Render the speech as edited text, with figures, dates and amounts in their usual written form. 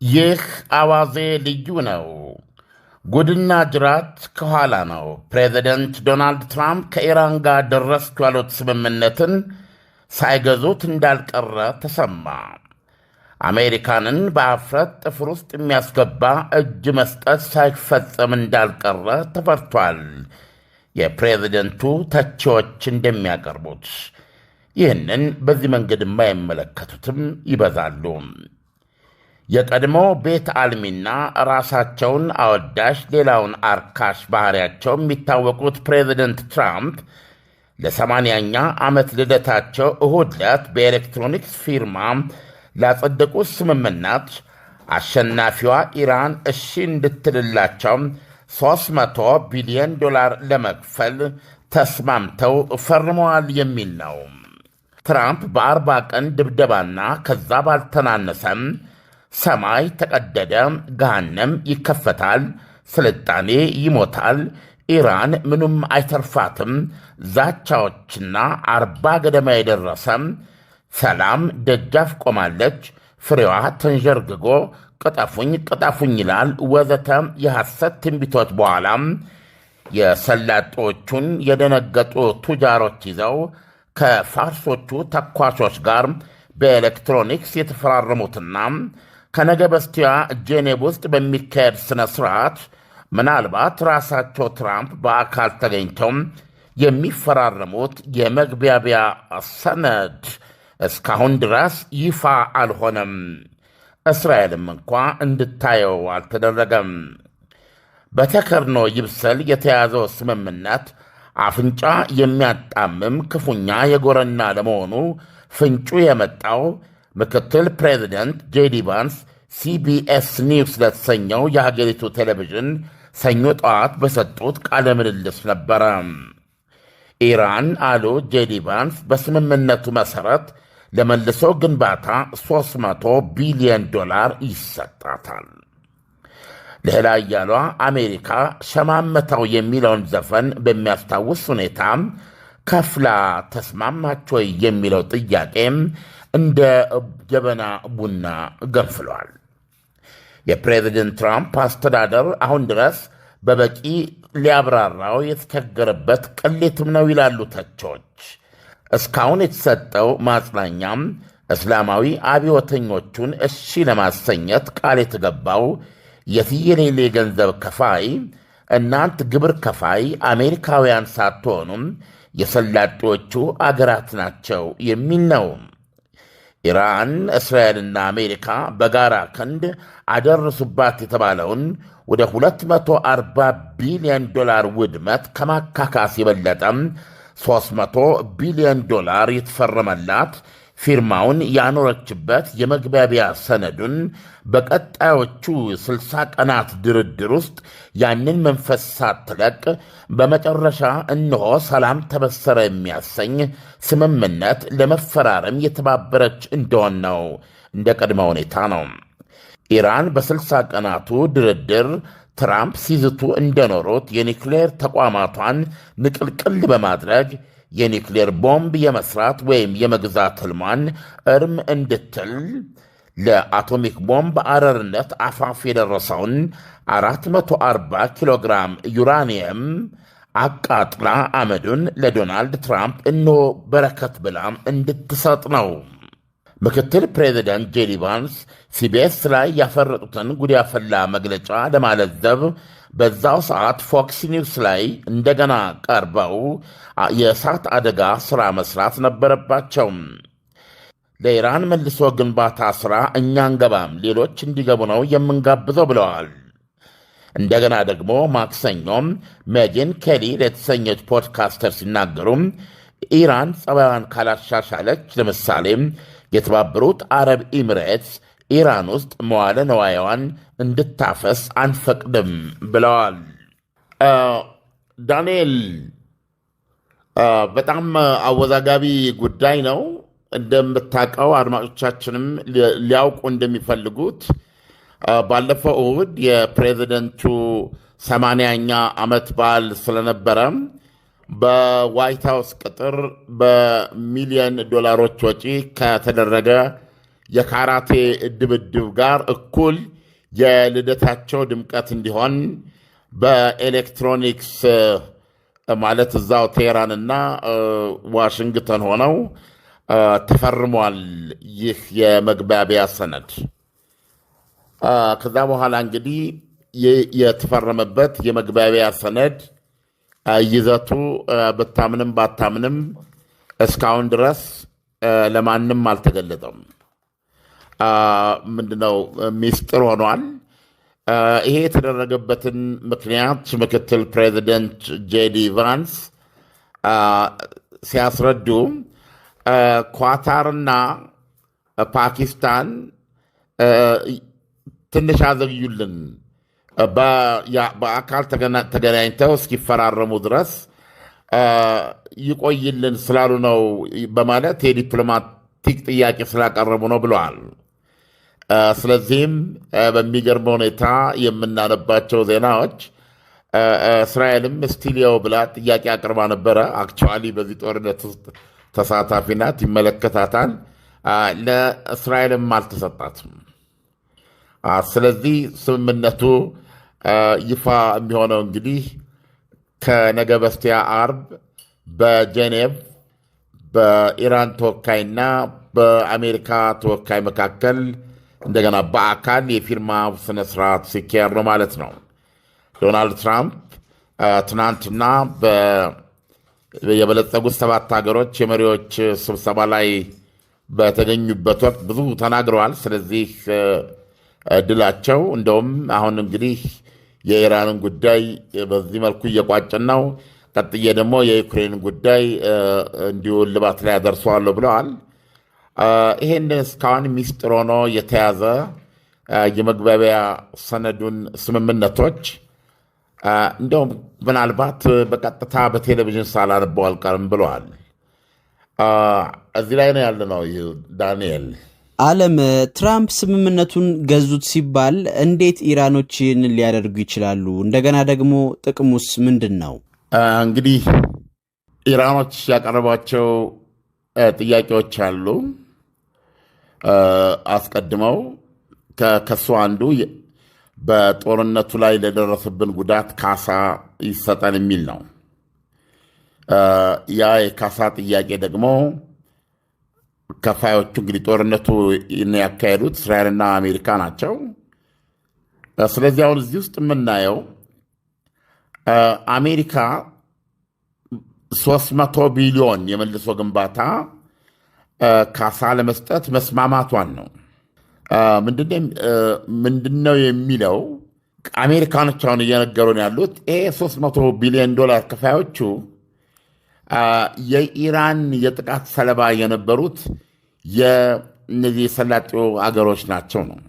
ይህ አዋዜ ልዩ ነው። ጉድና ጅራት ከኋላ ነው። ፕሬዚደንት ዶናልድ ትራምፕ ከኢራን ጋር ደረስኩ ያሉት ስምምነትን ሳይገዙት እንዳልቀረ ተሰማ። አሜሪካንን በአፍረት ጥፍር ውስጥ የሚያስገባ እጅ መስጠት ሳይፈጸም እንዳልቀረ ተፈርቷል። የፕሬዚደንቱ ተቺዎች እንደሚያቀርቡት ይህንን በዚህ መንገድ የማይመለከቱትም ይበዛሉ። የቀድሞ ቤት አልሚና ራሳቸውን አወዳሽ ሌላውን አርካሽ ባሕሪያቸው የሚታወቁት ፕሬዚደንት ትራምፕ ለ80ኛ ዓመት ልደታቸው እሁድ ዕለት በኤሌክትሮኒክስ ፊርማ ላጸደቁት ስምምነት አሸናፊዋ ኢራን እሺ እንድትልላቸው $300 ቢሊዮን ለመክፈል ተስማምተው ፈርመዋል የሚል ነው። ትራምፕ በ40 ቀን ድብደባና ከዛ ባልተናነሰም ሰማይ ተቀደደ፣ ገሃነም ይከፈታል፣ ስልጣኔ ይሞታል፣ ኢራን ምኑም አይተርፋትም ዛቻዎችና 40 ገደማ የደረሰ ሰላም ደጃፍ ቆማለች፣ ፍሬዋ ተንዠርግጎ ቅጠፉኝ ቅጠፉኝ ይላል ወዘተ የሐሰት ትንቢቶች በኋላ የሰላጦቹን የደነገጡ ቱጃሮች ይዘው ከፋርሶቹ ተኳሾች ጋር በኤሌክትሮኒክስ የተፈራረሙትና ከነገ በስቲያ ጄኔቭ ውስጥ በሚካሄድ ሥነ ሥርዓት ምናልባት ራሳቸው ትራምፕ በአካል ተገኝተው የሚፈራረሙት የመግቢያቢያ ሰነድ እስካሁን ድረስ ይፋ አልሆነም። እስራኤልም እንኳ እንድታየው አልተደረገም። በተከርኖ ይብሰል የተያዘው ስምምነት አፍንጫ የሚያጣምም ክፉኛ የጎረና ለመሆኑ ፍንጩ የመጣው ምክትል ፕሬዚደንት ጄዲ ቫንስ ሲቢኤስ ኒውስ ለተሰኘው የሀገሪቱ ቴሌቪዥን ሰኞ ጠዋት በሰጡት ቃለ ምልልስ ነበረ። ኢራን አሉ ጄዲ ቫንስ በስምምነቱ መሠረት ለመልሶ ግንባታ $300 ቢሊዮን ይሰጣታል። ሌላ እያሏ አሜሪካ ሸማመታው የሚለውን ዘፈን በሚያስታውስ ሁኔታ ከፍላ ተስማማች ወይ የሚለው ጥያቄም እንደ ጀበና ቡና ገንፍሏል። የፕሬዚደንት ትራምፕ አስተዳደር አሁን ድረስ በበቂ ሊያብራራው የተቸገረበት ቅሌትም ነው ይላሉ ተቾች። እስካሁን የተሰጠው ማጽናኛም እስላማዊ አብዮተኞቹን እሺ ለማሰኘት ቃል የተገባው የትየሌሌ ገንዘብ ከፋይ እናንት ግብር ከፋይ አሜሪካውያን ሳትሆኑም የሰላጤዎቹ አገራት ናቸው የሚል ነው። ኢራን፣ እስራኤልና አሜሪካ በጋራ ክንድ አደረሱባት የተባለውን ወደ $240 ቢሊዮን ውድመት ከማካካስ የበለጠም $300 ቢሊዮን የተፈረመላት ፊርማውን ያኖረችበት የመግባቢያ ሰነዱን በቀጣዮቹ 60 ቀናት ድርድር ውስጥ ያንን መንፈስ ሳትለቅ በመጨረሻ እነሆ ሰላም ተበሰረ የሚያሰኝ ስምምነት ለመፈራረም የተባበረች እንደሆን ነው። እንደ ቅድመ ሁኔታ ነው። ኢራን በ60 ቀናቱ ድርድር ትራምፕ ሲዝቱ እንደኖሩት የኒክሌር ተቋማቷን ንቅልቅል በማድረግ የኒክሌር ቦምብ የመስራት ወይም የመግዛት ህልሟን እርም እንድትል ለአቶሚክ ቦምብ አረርነት አፋፍ የደረሰውን 440 ኪሎ ግራም ዩራኒየም አቃጥላ አመዱን ለዶናልድ ትራምፕ እነሆ በረከት ብላም እንድትሰጥ ነው። ምክትል ፕሬዚደንት ጄዲ ቫንስ ሲቢኤስ ላይ ያፈረጡትን ጉድ ያፈላ መግለጫ ለማለዘብ በዛው ሰዓት ፎክስ ኒውስ ላይ እንደገና ቀርበው የእሳት አደጋ ሥራ መሥራት ነበረባቸው። ለኢራን መልሶ ግንባታ ሥራ እኛ አንገባም፣ ሌሎች እንዲገቡ ነው የምንጋብዘው ብለዋል። እንደገና ደግሞ ማክሰኞም ሜጊን ኬሊ ለተሰኘች ፖድካስተር ሲናገሩም ኢራን ጸባይዋን ካላሻሻለች፣ ለምሳሌ የተባበሩት አረብ ኤሚሬትስ ኢራን ውስጥ መዋለ ነዋያዋን እንድታፈስ አንፈቅድም ብለዋል። ዳንኤል፣ በጣም አወዛጋቢ ጉዳይ ነው። እንደምታውቀው አድማጮቻችንም ሊያውቁ እንደሚፈልጉት ባለፈው እሁድ የፕሬዚደንቱ 80ኛ ዓመት በዓል ስለነበረ በዋይት ሃውስ ቅጥር በሚሊዮን ዶላሮች ወጪ ከተደረገ የካራቴ ድብድብ ጋር እኩል የልደታቸው ድምቀት እንዲሆን በኤሌክትሮኒክስ ማለት እዛው ቴህራንና ዋሽንግተን ሆነው ተፈርሟል ይህ የመግባቢያ ሰነድ። ከዛ በኋላ እንግዲህ የተፈረመበት የመግባቢያ ሰነድ ይዘቱ ብታምንም ባታምንም እስካሁን ድረስ ለማንም አልተገለጠም። ምንድነው ሚስጥር ሆኗል። ይሄ የተደረገበትን ምክንያት ምክትል ፕሬዚደንት ጄዲ ቫንስ ሲያስረዱ ኳታርና ፓኪስታን ትንሽ አዘግዩልን፣ በአካል ተገናኝተው እስኪፈራረሙ ድረስ ይቆይልን ስላሉ ነው በማለት የዲፕሎማቲክ ጥያቄ ስላቀረቡ ነው ብለዋል። ስለዚህም በሚገርም ሁኔታ የምናነባቸው ዜናዎች እስራኤልም ስቲሊዮ ብላ ጥያቄ አቅርባ ነበረ። አክቹዋሊ በዚህ ጦርነት ውስጥ ተሳታፊ ናት፣ ይመለከታታል። ለእስራኤልም አልተሰጣትም። ስለዚህ ስምምነቱ ይፋ የሚሆነው እንግዲህ ከነገ በስቲያ አርብ በጄኔቭ በኢራን ተወካይና በአሜሪካ ተወካይ መካከል እንደገና በአካል የፊርማ ስነ ስርዓት ሲካሄድ ነው ማለት ነው። ዶናልድ ትራምፕ ትናንትና የበለጸጉት 7 ሀገሮች የመሪዎች ስብሰባ ላይ በተገኙበት ወቅት ብዙ ተናግረዋል። ስለዚህ ድላቸው እንደውም አሁን እንግዲህ የኢራንን ጉዳይ በዚህ መልኩ እየቋጭን ነው፣ ቀጥዬ ደግሞ የዩክሬን ጉዳይ እንዲሁ ልባት ላይ ያደርሰዋለሁ ብለዋል። ይሄን እስካሁን ሚስጥር ሆኖ የተያዘ የመግባቢያ ሰነዱን ስምምነቶች እንደውም ምናልባት በቀጥታ በቴሌቪዥን ሳላነበው አልቀርም ብለዋል። እዚህ ላይ ነው ያለ ነው። ዳንኤል አለም፣ ትራምፕ ስምምነቱን ገዙት ሲባል እንዴት ኢራኖች ይህንን ሊያደርጉ ይችላሉ? እንደገና ደግሞ ጥቅሙስ ምንድን ነው? እንግዲህ ኢራኖች ያቀረቧቸው ጥያቄዎች አሉ። አስቀድመው ከሱ አንዱ በጦርነቱ ላይ ለደረሰብን ጉዳት ካሳ ይሰጠን የሚል ነው። ያ የካሳ ጥያቄ ደግሞ ከፋዮቹ እንግዲህ ጦርነቱ ያካሄዱት እስራኤልና አሜሪካ ናቸው። ስለዚህ አሁን እዚህ ውስጥ የምናየው አሜሪካ 300 ቢሊዮን የመልሶ ግንባታ ካሳ ለመስጠት መስማማቷን ነው። ምንድነው የሚለው አሜሪካኖች አሁን እየነገሩን ያሉት ይሄ 300 ቢሊዮን ዶላር ከፋዮቹ የኢራን የጥቃት ሰለባ የነበሩት የእነዚህ የሰላጤው አገሮች ናቸው ነው።